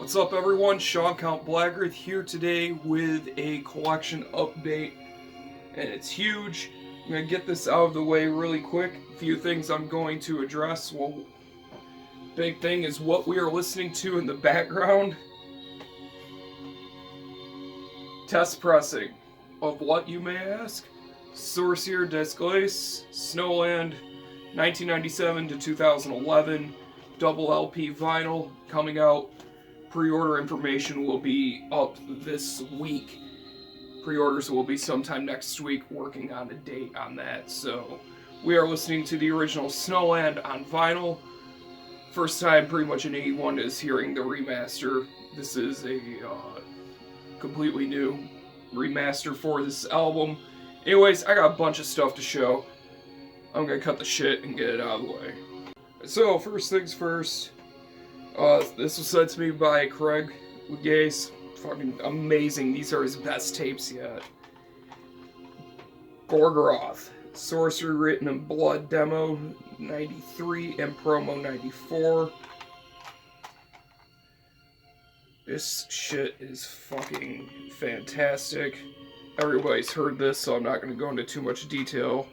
What's up everyone, Sean Count Blackearth here today with a collection update, and it's huge. I'm going to get this out of the way really quick. A few things I'm going to address. Well, big thing is what we are listening to in the background. Test pressing of what, you may ask? Sorcier des Glaces, Snowland, 1997 to 2011, double LP vinyl, coming out. Pre-order information will be up this week. Pre-orders will be sometime next week, working on a date on that. So we are listening to the original Snowland on vinyl. First time pretty much in 81 is hearing the remaster. This is a completely new remaster for this album. Anyways, I got a bunch of stuff to show. I'm gonna cut the shit and get it out of the way. So first things first. This was sent to me by Craig Gaze. Fucking amazing. These are his best tapes yet. Gorgoroth. Sorcery Written in Blood Demo 93 and Promo 94. This shit is fucking fantastic. Everybody's heard this, so I'm not going to go into too much detail.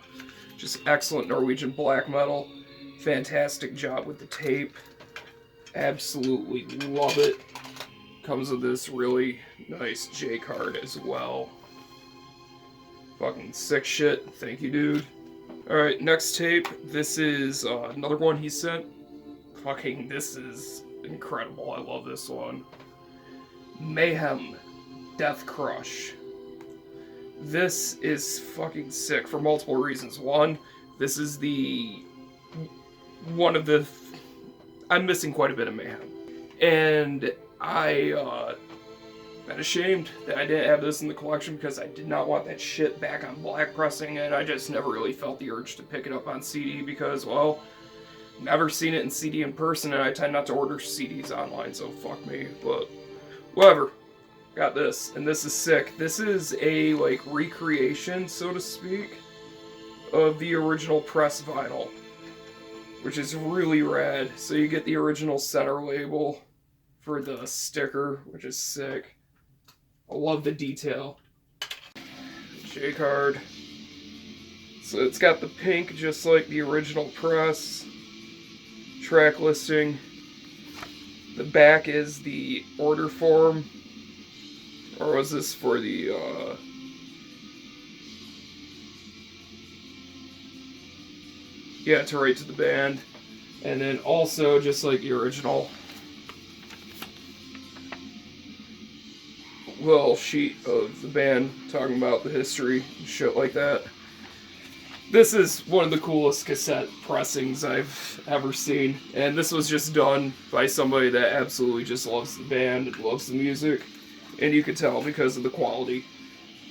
Just excellent Norwegian black metal. Fantastic job with the tape. Absolutely love it. Comes with this really nice J card as well. Fucking sick shit. Thank you, dude. Alright, next tape. This is another one he sent. Fucking, this is incredible. I love this one. Mayhem. Death Crush. This is fucking sick for multiple reasons. One, this is one of the... I'm missing quite a bit of Mayhem. And I'm ashamed that I didn't have this in the collection because I did not want that shit back on black pressing, and I just never really felt the urge to pick it up on CD because, well, never seen it in CD in person, and I tend not to order CDs online, so fuck me. But whatever. Got this, and this is sick. This is a, like, recreation, so to speak, of the original press vinyl, which is really rad. So you get the original center label for the sticker, which is sick. I love the detail. J card. So it's got the pink, just like the original press. Track listing. The back is the order form. Or was this for the, yeah, to write to the band. And then also, just like the original, little sheet of the band talking about the history and shit like that. This is one of the coolest cassette pressings I've ever seen. And this was just done by somebody that absolutely just loves the band and loves the music. And you can tell because of the quality.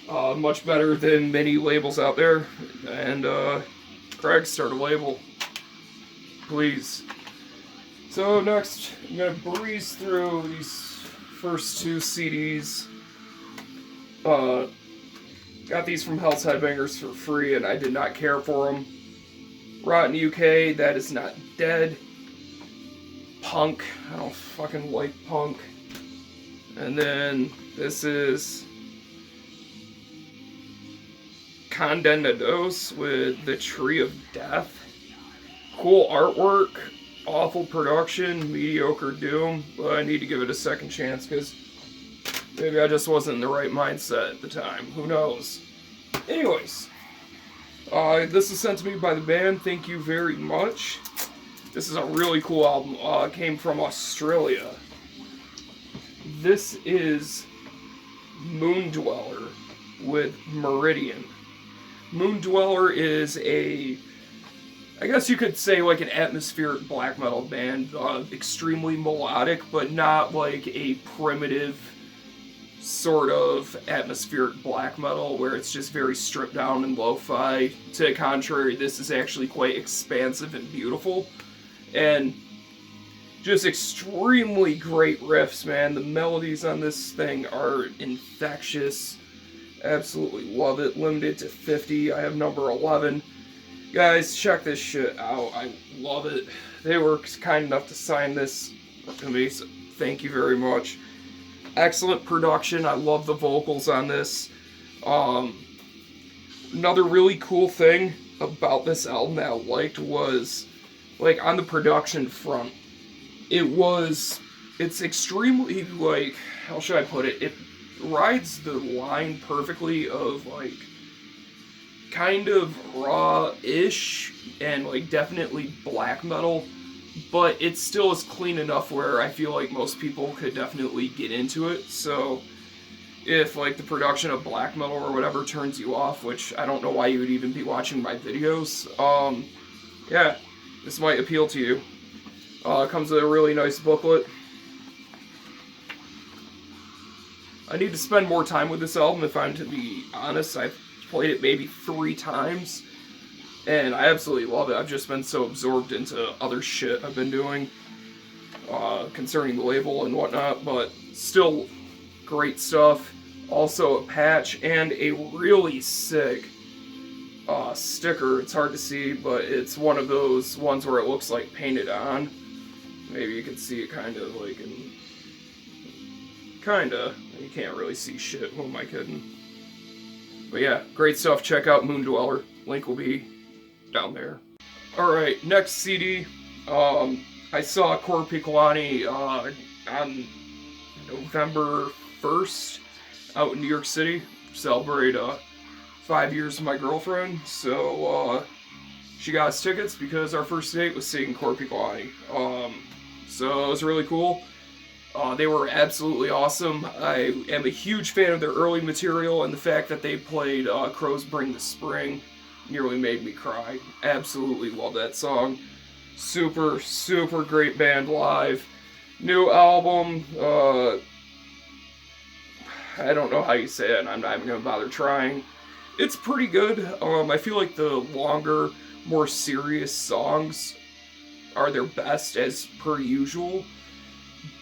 Much better than many labels out there. And, Craig, start a label. Please. So next, I'm going to breeze through these first two CDs. Got these from Hell's Headbangers for free, and I did not care for them. Rotten UK, That Is Not Dead. Punk, I don't fucking like punk. And then this is Condenados with The Tree of Death. Cool artwork, awful production, mediocre doom, but I need to give it a second chance because maybe I just wasn't in the right mindset at the time. Who knows? Anyways, this was sent to me by the band. Thank you very much. This is a really cool album. It came from Australia. This is Moondweller with Meridian. Moondweller is I guess you could say like an atmospheric black metal band. Extremely melodic, but not like a primitive sort of atmospheric black metal where it's just very stripped down and lo-fi. To the contrary, this is actually quite expansive and beautiful. And just extremely great riffs, man. The melodies on this thing are infectious. Absolutely love it. Limited to 50. I have number 11. Guys, check this shit out. I love it. They were kind enough to sign this to me. So Thank you very much. Excellent production. I love the vocals on this. Another really cool thing about this album that I liked was, like, on the production front, it's extremely, like, how should I put it? It rides the line perfectly of, like, kind of raw-ish and, like, definitely black metal, but it still is clean enough where I feel like most people could definitely get into it. So if, like, the production of black metal or whatever turns you off, which I don't know why you would even be watching my videos, yeah, this might appeal to you. It comes with a really nice booklet. I need to spend more time with this album, if I'm to be honest. I've played it maybe 3 times, and I absolutely love it. I've just been so absorbed into other shit I've been doing concerning the label and whatnot, but still great stuff. Also a patch and a really sick sticker. It's hard to see, but it's one of those ones where it looks like painted on. Maybe you can see it kind of like in... Kinda. You can't really see shit. Who am I kidding? But yeah, great stuff. Check out Moon Dweller. Link will be down there. Alright, next CD. I saw Korpiklaani on November 1st out in New York City. Celebrate 5 years with my girlfriend. So she got us tickets because our first date was seeing Korpiklaani. So it was really cool. They were absolutely awesome. I am a huge fan of their early material, and the fact that they played Crows Bring the Spring nearly made me cry. Absolutely love that song. Super, super great band live. New album, I don't know how you say it, and I'm not even going to bother trying. It's pretty good. I feel like the longer, more serious songs are their best, as per usual.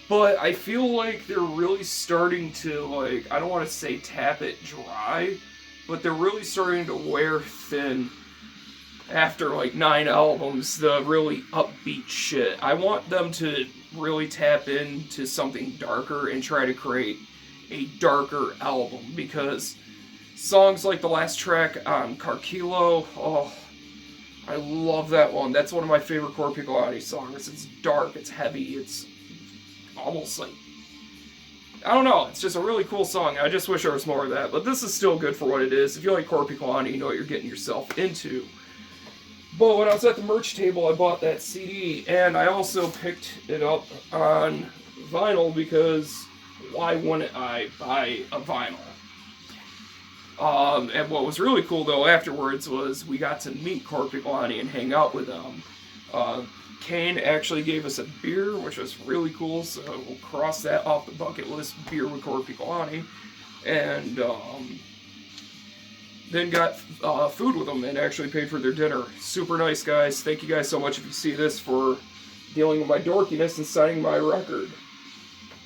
But I feel like they're really starting to, like, I don't want to say tap it dry, but they're really starting to wear thin after, like, 9 albums, the really upbeat shit. I want them to really tap into something darker and try to create a darker album, because songs like the last track on Carkilo, oh, I love that one. That's one of my favorite Korpiklaani songs. It's dark, it's heavy, it's almost like, I don't know, it's just a really cool song. I just wish there was more of that, but this is still good for what it is. If you like Korpiklaani, you know what you're getting yourself into. But when I was at the merch table, I bought that CD, and I also picked it up on vinyl, because why wouldn't I buy a vinyl? And what was really cool, though, afterwards was we got to meet Korpiklaani and hang out with them. Kane actually gave us a beer, which was really cool, so we'll cross that off the bucket list, beer with Korpiklaani. And then got food with them and actually paid for their dinner. Super nice guys. Thank you guys so much if you see this for dealing with my dorkiness and signing my record.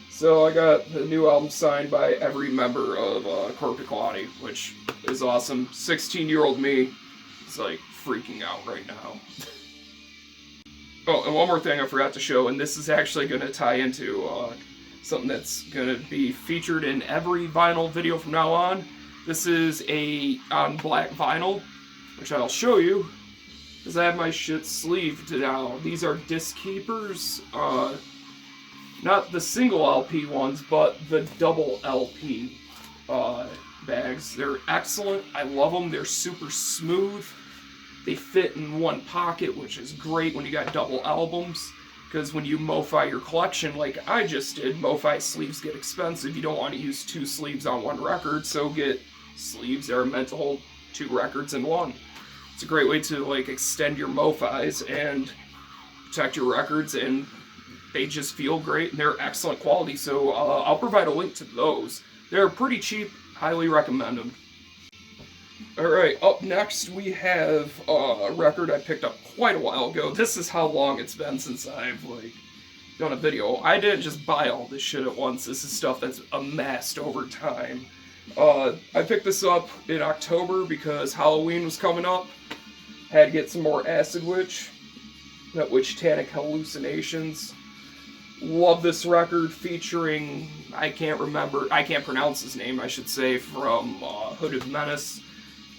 So I got the new album signed by every member of Korpiklaani, which is awesome. 16-year-old me is like freaking out right now. Oh, and one more thing I forgot to show, and this is actually going to tie into something that's going to be featured in every vinyl video from now on. This is on black vinyl, which I'll show you, because I have my shit sleeved now. These are disc keepers, not the single LP ones, but the double LP bags. They're excellent. I love them. They're super smooth. They fit in one pocket, which is great when you got double albums, because when you MoFi your collection, like I just did, MoFi sleeves get expensive. You don't want to use 2 sleeves on one record, so get sleeves that are meant to hold 2 records in one. It's a great way to like extend your MoFis and protect your records, and they just feel great and they're excellent quality. So I'll provide a link to those. They're pretty cheap. Highly recommend them. Alright, up next we have a record I picked up quite a while ago. This is how long it's been since I've, like, done a video. I didn't just buy all this shit at once. This is stuff that's amassed over time. I picked this up in October because Halloween was coming up. Had to get some more Acid Witch. That Witch Tannic Hallucinations. Love this record featuring, I can't pronounce his name, I should say, from Hooded Menace.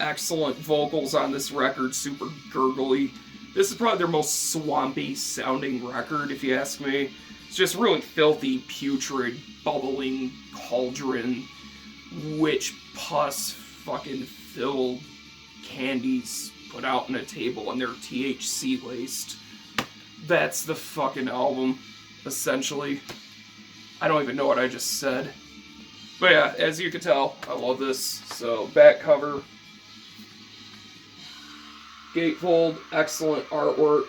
Excellent vocals on this record, super gurgly. This is probably their most swampy sounding record, if you ask me. It's just really filthy, putrid, bubbling cauldron, witch pus fucking filled candies put out on a table and they're THC laced. That's the fucking album, essentially. I don't even know what I just said. But yeah, as you can tell, I love this. So, back cover. Gatefold, excellent artwork.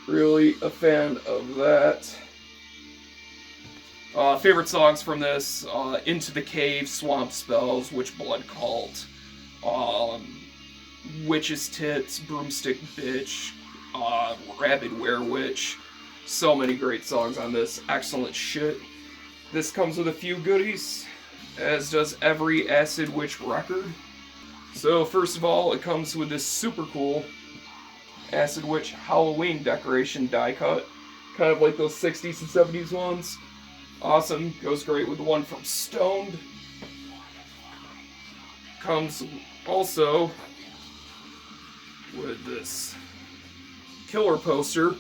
Really a fan of that. Favorite songs from this, Into the Cave, Swamp Spells, Witch Blood Cult, Witch's Tits, Broomstick Bitch, Rabid Werewitch. So many great songs on this. Excellent shit. This comes with a few goodies, as does every Acid Witch record. So first of all, it comes with this super cool Acid Witch Halloween decoration die cut. Kind of like those 60s and 70s ones. Awesome. Goes great with the one from Stoned. Comes also with this killer poster,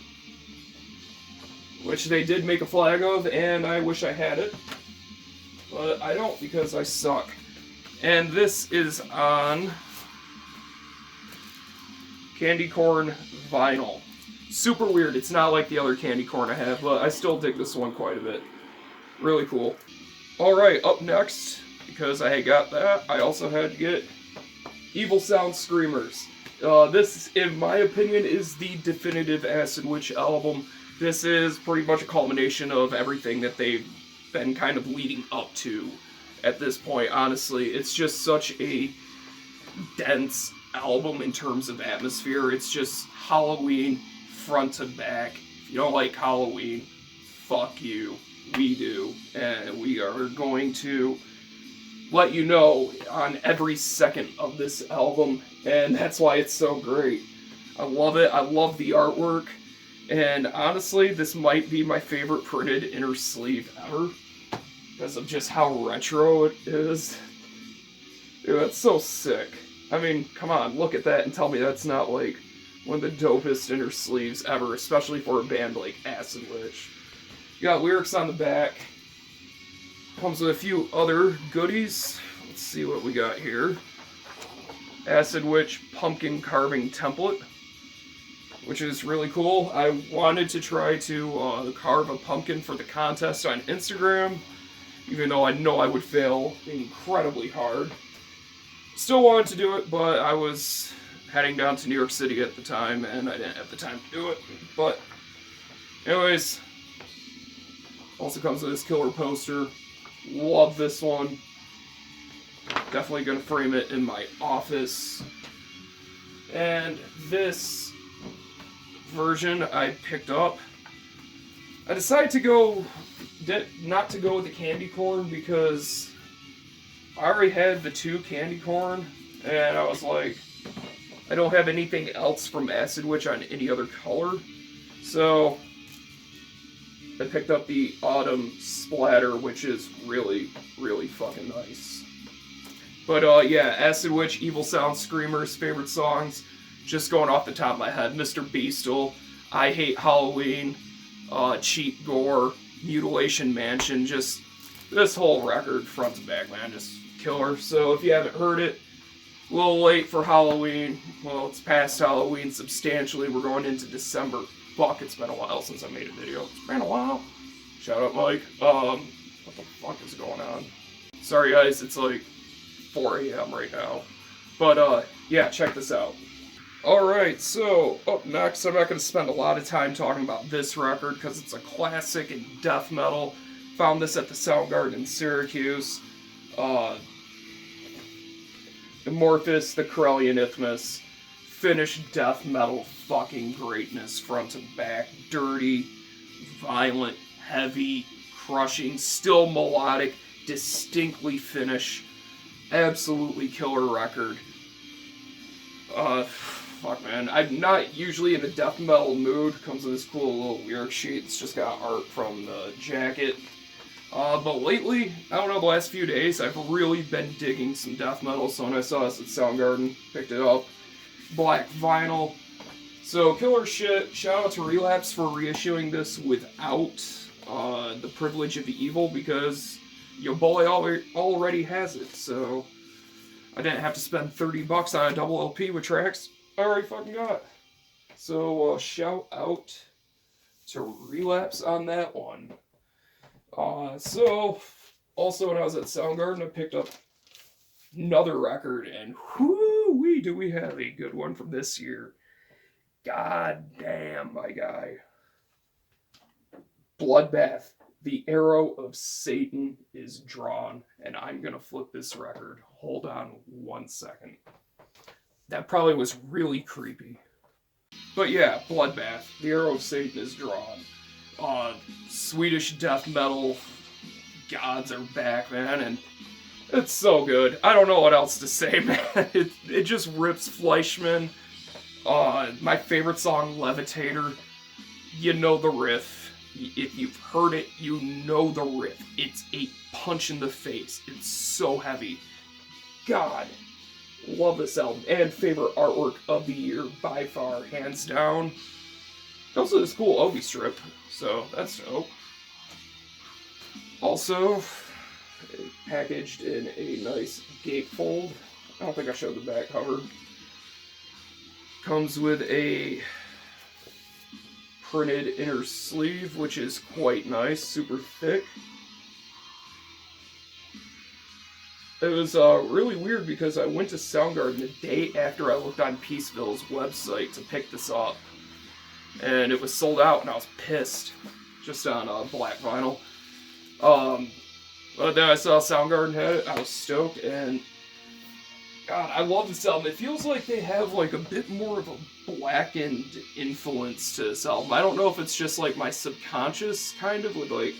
which they did make a flag of, and I wish I had it. But I don't because I suck. And this is on candy corn vinyl. Super weird. It's not like the other candy corn I have, but I still dig this one quite a bit. Really cool. Alright, up next, because I got that, I also had to get Evil Sound Screamers. This, in my opinion, is the definitive Acid Witch album. This is pretty much a culmination of everything that they've been kind of leading up to at this point, honestly. It's just such a dense album in terms of atmosphere. It's just Halloween front to back. If you don't like Halloween, fuck you. We do. And we are going to let you know on every second of this album, and that's why it's so great. I love it. I love the artwork. And honestly, this might be my favorite printed inner sleeve ever, because of just how retro it is. Dude, that's so sick. I mean, come on, look at that and tell me that's not, like, one of the dopest inner sleeves ever, especially for a band like Acid Witch. You got lyrics on the back. Comes with a few other goodies. Let's see what we got here. Acid Witch pumpkin carving template, which is really cool. I wanted to try to carve a pumpkin for the contest on Instagram, even though I know I would fail incredibly hard. Still wanted to do it, but I was heading down to New York City at the time, and I didn't have the time to do it. But anyways, also comes with this killer poster. Love this one. Definitely going to frame it in my office. And this version I picked up. I decided to not to go with the candy corn because I already had the 2 candy corn, and I was like, I don't have anything else from Acid Witch on any other color. So I picked up the Autumn Splatter, which is really, really fucking nice. But yeah, Acid Witch, Evil Sound Screamers, favorite songs, just going off the top of my head. Mr. Beastle, I Hate Halloween, Cheat Gore, Mutilation Mansion, just this whole record, front to back, man, just killer. So if you haven't heard it, a little late for Halloween. Well, it's past Halloween substantially. We're going into December. Fuck, it's been a while since I made a video. It's been a while. Shout out, Mike. What the fuck is going on? Sorry, guys, it's like 4 a.m. right now. But, yeah, check this out. Alright, so, up next, I'm not going to spend a lot of time talking about this record, because it's a classic in death metal. Found this at the Soundgarden in Syracuse. Amorphous, the Corellian Isthmus. Finnish death metal fucking greatness, front to back. Dirty, violent, heavy, crushing, still melodic, distinctly Finnish. Absolutely killer record. fuck, man. I'm not usually in a death metal mood. Comes with this cool little lyric sheet. It's just got art from the jacket. But lately, I don't know, the last few days, I've really been digging some death metal. So when I saw this at Soundgarden, picked it up. Black vinyl. So, killer shit. Shout out to Relapse for reissuing this without the privilege of the evil, because your boy already has it. So, I didn't have to spend $30 on a double LP with tracks I already fucking got. So, shout out to Relapse on that one. So, also when I was at Soundgarden, I picked up another record, and whoo-wee, do we have a good one from this year. God damn, my guy. Bloodbath, the arrow of Satan is drawn, and I'm gonna flip this record. Hold on 1 second. That probably was really creepy. But yeah, Bloodbath, the arrow of Satan is drawn. Swedish death metal gods are back, man, and it's so good. I don't know what else to say, man. It just rips Fleischman. My favorite song, Levitator. You know the riff. If you've heard it, you know the riff. It's a punch in the face. It's so heavy. God, love this album. And favorite artwork of the year by far, hands down. Also, this cool Obi strip, so that's dope. Also, packaged in a nice gatefold. I don't think I showed the back cover. Comes with a printed inner sleeve, which is quite nice, super thick. It was really weird because I went to Soundgarden the day after I looked on Peaceville's website to pick this up. And it was sold out, and I was pissed, just on black vinyl. But then I saw Soundgarden had it, I was stoked, and God, I love this album. It feels like they have like a bit more of a blackened influence to this album. I don't know if it's just like my subconscious, kind of, with like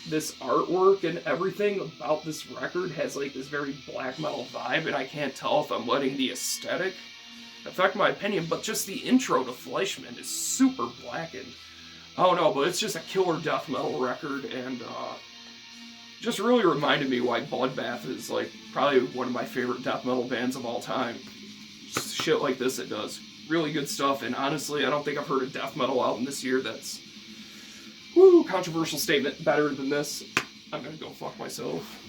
this artwork and everything about this record has like this very black metal vibe, and I can't tell if I'm letting the aesthetic affect my opinion, but just the intro to Fleischman is super blackened. I don't know, but it's just a killer death metal record, and just really reminded me why Bloodbath is like probably one of my favorite death metal bands of all time. Just shit like this it does. Really good stuff, and honestly, I don't think I've heard a death metal album this year that's, controversial statement, better than this. I'm gonna go fuck myself.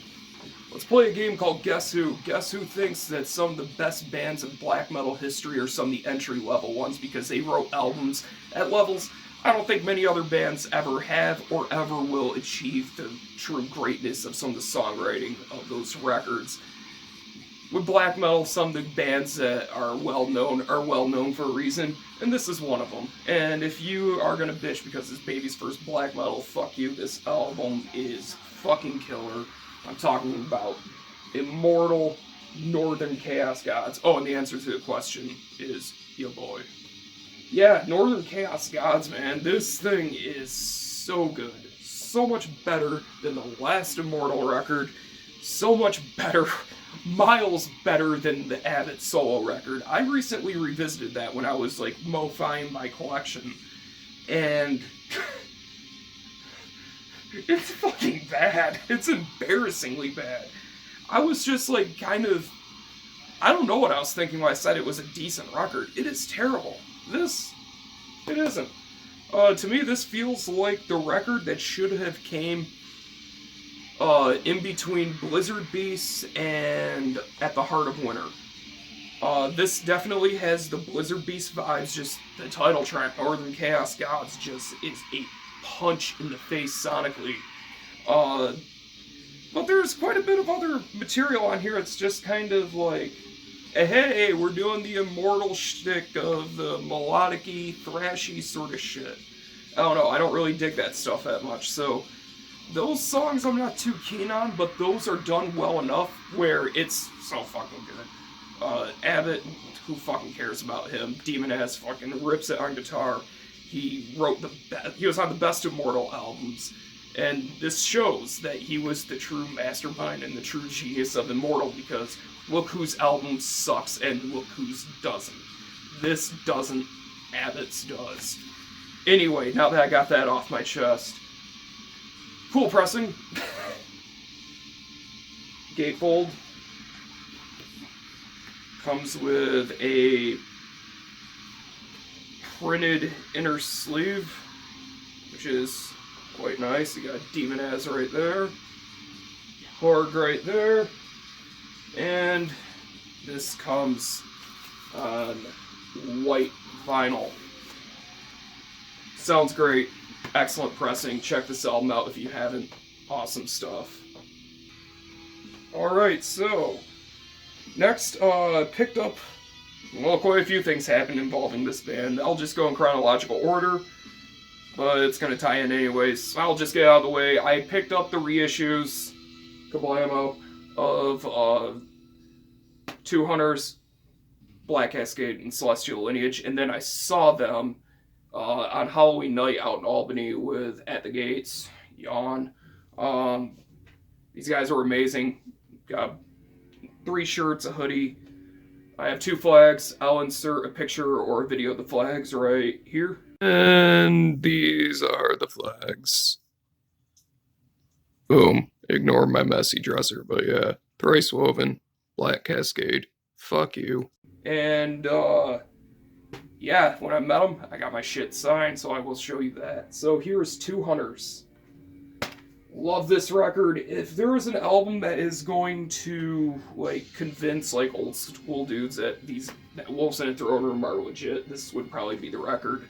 Let's play a game called Guess Who. Guess Who thinks that some of the best bands in black metal history are some of the entry-level ones because they wrote albums at levels I don't think many other bands ever have or ever will achieve the true greatness of some of the songwriting of those records. With black metal, some of the bands that are well known for a reason, and this is one of them. And if you are gonna bitch because it's Baby's first black metal, fuck you, this album is fucking killer. I'm talking about Immortal, Northern Chaos Gods. Oh, and the answer to the question is, yo boy. Yeah, Northern Chaos Gods, man. This thing is so good. So much better than the last Immortal record. So much better, miles better than the Abbott solo record. I recently revisited that when I was, like, mo-fying my collection. And it's fucking bad. It's embarrassingly bad. I was just, like, kind of, I don't know what I was thinking when I said it was a decent record. It is terrible. It isn't. To me, this feels like the record that should have came in between Blizzard Beasts and At the Heart of Winter. This definitely has the Blizzard Beast vibes, just the title track, Northern Chaos Gods, just is a punch in the face sonically. But there's quite a bit of other material on here. It's just kind of like, hey, we're doing the Immortal shtick of the melodic-y, thrashy sort of shit. I don't know, I don't really dig that stuff that much, so those songs I'm not too keen on, but those are done well enough where it's so fucking good. Abbott, who fucking cares about him? Demon Ass fucking rips it on guitar. He was on the best Immortal albums, and this shows that he was the true mastermind and the true genius of Immortal, because look whose album sucks and look whose doesn't. this doesn't, Abbott's does. Anyway, now that I got that off my chest. Cool pressing. Gatefold. Comes with a printed inner sleeve, which is quite nice. You got Demon Az right there. Horg right there. And this comes on white vinyl. Sounds great. Excellent pressing. Check this album out if you haven't. Awesome stuff. Alright, so next, picked up, well, quite a few things happened involving this band. I'll just go in chronological order, but it's going to tie in anyways. I'll just get out of the way. I picked up the reissues, kablamo, of Two Hunters, Black Cascade, and Celestial Lineage, and then I saw them on Halloween night out in Albany with At the Gates, Yawn. These guys were amazing. Got 3 shirts, a hoodie. I have 2 flags. I'll insert a picture or a video of the flags right here. And these are the flags. Boom. Ignore my messy dresser, but yeah. Thrice Woven, Black Cascade. Fuck you. And, yeah, when I met them, I got my shit signed, so I will show you that. So here's Two Hunters. Love this record. If there is an album that is going to, like, convince, like, old school dudes that Wolves in a Throne Room are legit, this would probably be the record.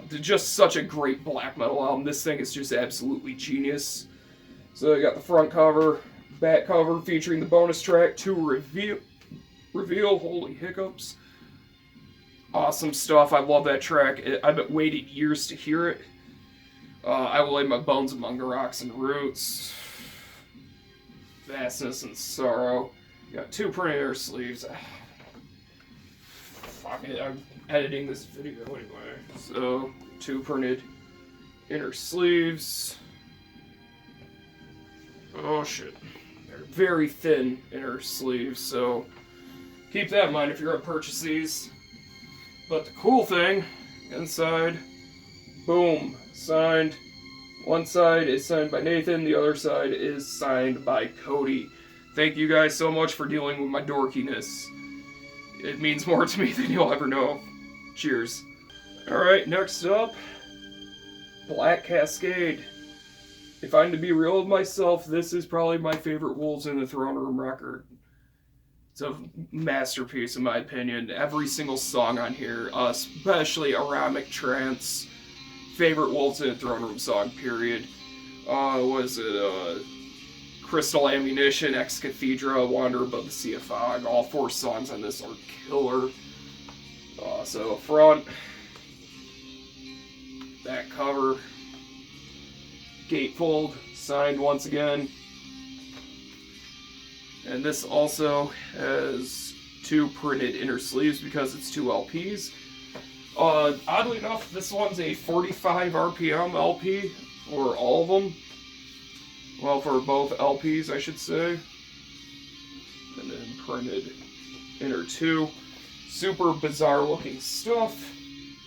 Just such a great black metal album. This thing is just absolutely genius. So I got the front cover, back cover featuring the bonus track, To Reveal, holy hiccups. Awesome stuff. I love that track. I've waited years to hear it. I Will Lay My Bones Among the Rocks and Roots. Vastness and Sorrow. Got 2 printed inner sleeves. Fuck it, I'm editing this video anyway. So, 2 printed inner sleeves. Oh shit. They're very thin inner sleeves, so keep that in mind if you're gonna purchase these. But the cool thing, inside, boom, signed. One side is signed by Nathan, the other side is signed by Cody. Thank you guys so much for dealing with my dorkiness. It means more to me than you'll ever know. Cheers. Alright, next up, Black Cascade. If I'm to be real with myself, this is probably my favorite Wolves in the Throne Room record. It's a masterpiece in my opinion. Every single song on here, especially Aramic Trance, favorite Wolves in the Throne Room song, period. Was it Crystal Ammunition, Ex Cathedra, Wander Above the Sea of Fog. All 4 songs on this are killer. So front, back cover, gatefold, signed once again. And this also has 2 printed inner sleeves because it's 2 LPs. Oddly enough, this one's a 45 RPM LP for all of them. Well, for both LPs, I should say. And then printed inner 2. Super bizarre looking stuff.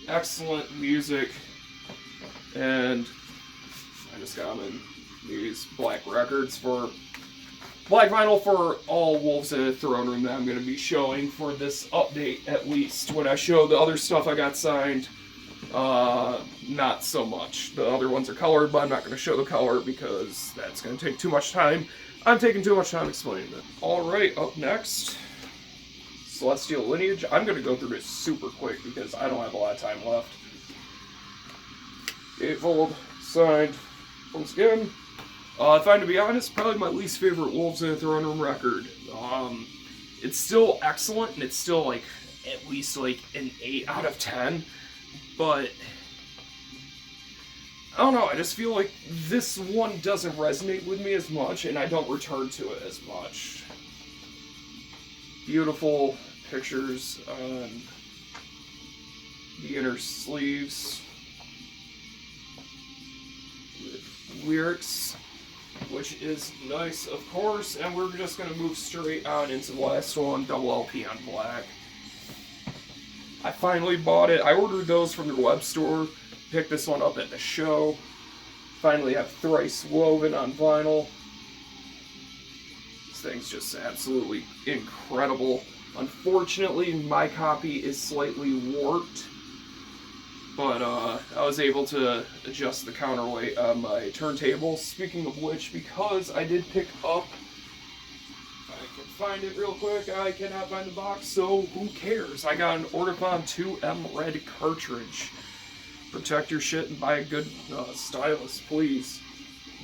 Excellent music. And I just got them in these black records for black vinyl for all Wolves in a Throne Room that I'm going to be showing for this update, at least. When I show the other stuff I got signed, not so much. The other ones are colored, but I'm not going to show the color because that's going to take too much time. I'm taking too much time explaining it. Alright, up next, Celestial Lineage. I'm going to go through this super quick because I don't have a lot of time left. Gatefold, signed, once again. If I'm to be honest, probably my least favorite Wolves in a Throne Room record. It's still excellent, and it's still, like, at least, like, an 8 out of 10. But, I don't know, I just feel like this one doesn't resonate with me as much, and I don't return to it as much. Beautiful pictures on the inner sleeves. With lyrics, which is nice, of course, and we're just going to move straight on into the last one, double LP on black. I finally bought it. I ordered those from their web store. Picked this one up at the show. Finally have Thrice Woven on vinyl. This thing's just absolutely incredible. Unfortunately, my copy is slightly warped, but I was able to adjust the counterweight on my turntable. Speaking of which, because I did pick up, if I can find it real quick, I cannot find the box, so who cares? I got an Ortofon 2M Red cartridge. Protect your shit and buy a good stylus, please.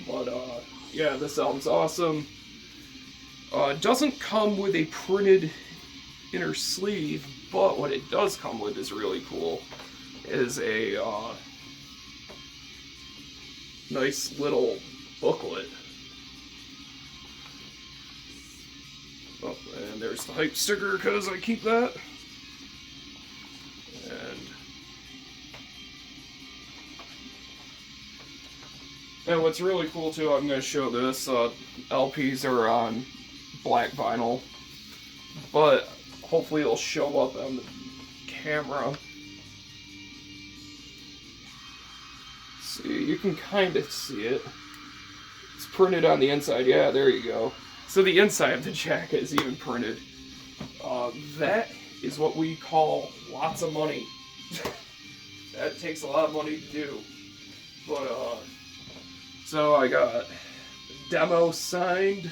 But yeah, this album's awesome. It doesn't come with a printed inner sleeve, but what it does come with is really cool. Is a nice little booklet. Oh, and there's the hype sticker because I keep that. And what's really cool too, I'm going to show this. LPs are on black vinyl, but hopefully it'll show up on the camera. See, you can kind of see it. It's printed on the inside. Yeah, there you go. So the inside of the jacket is even printed. That is what we call lots of money. That takes a lot of money to do. But, so I got demo signed.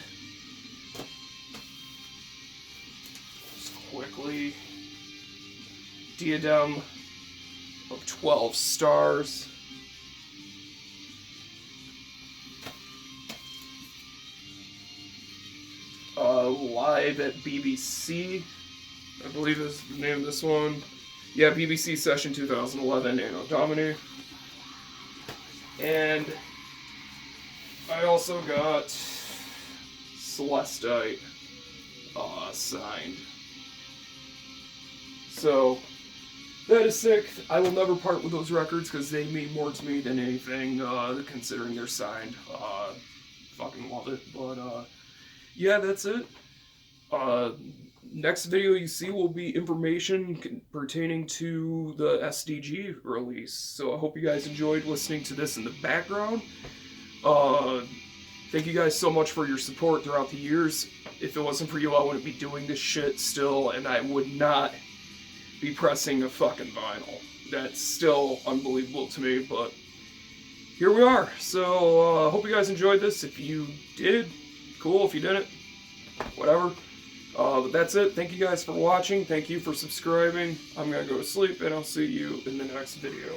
Just quickly. Diadem of 12 stars. Live at BBC, I believe is the name of this one. Yeah, BBC Session 2011, Anno Domini. And I also got Celestite signed. So, that is sick. I will never part with those records because they mean more to me than anything, considering they're signed. Fucking love it. But, yeah, that's it. Next video you see will be information pertaining to the SDG release. So I hope you guys enjoyed listening to this in the background. Thank you guys so much for your support throughout the years. If it wasn't for you, I wouldn't be doing this shit still, and I would not be pressing a fucking vinyl. That's still unbelievable to me, but here we are. So, I hope you guys enjoyed this. If you did, cool. If you didn't, whatever. But that's it. Thank you guys for watching. Thank you for subscribing. I'm gonna go to sleep, and I'll see you in the next video.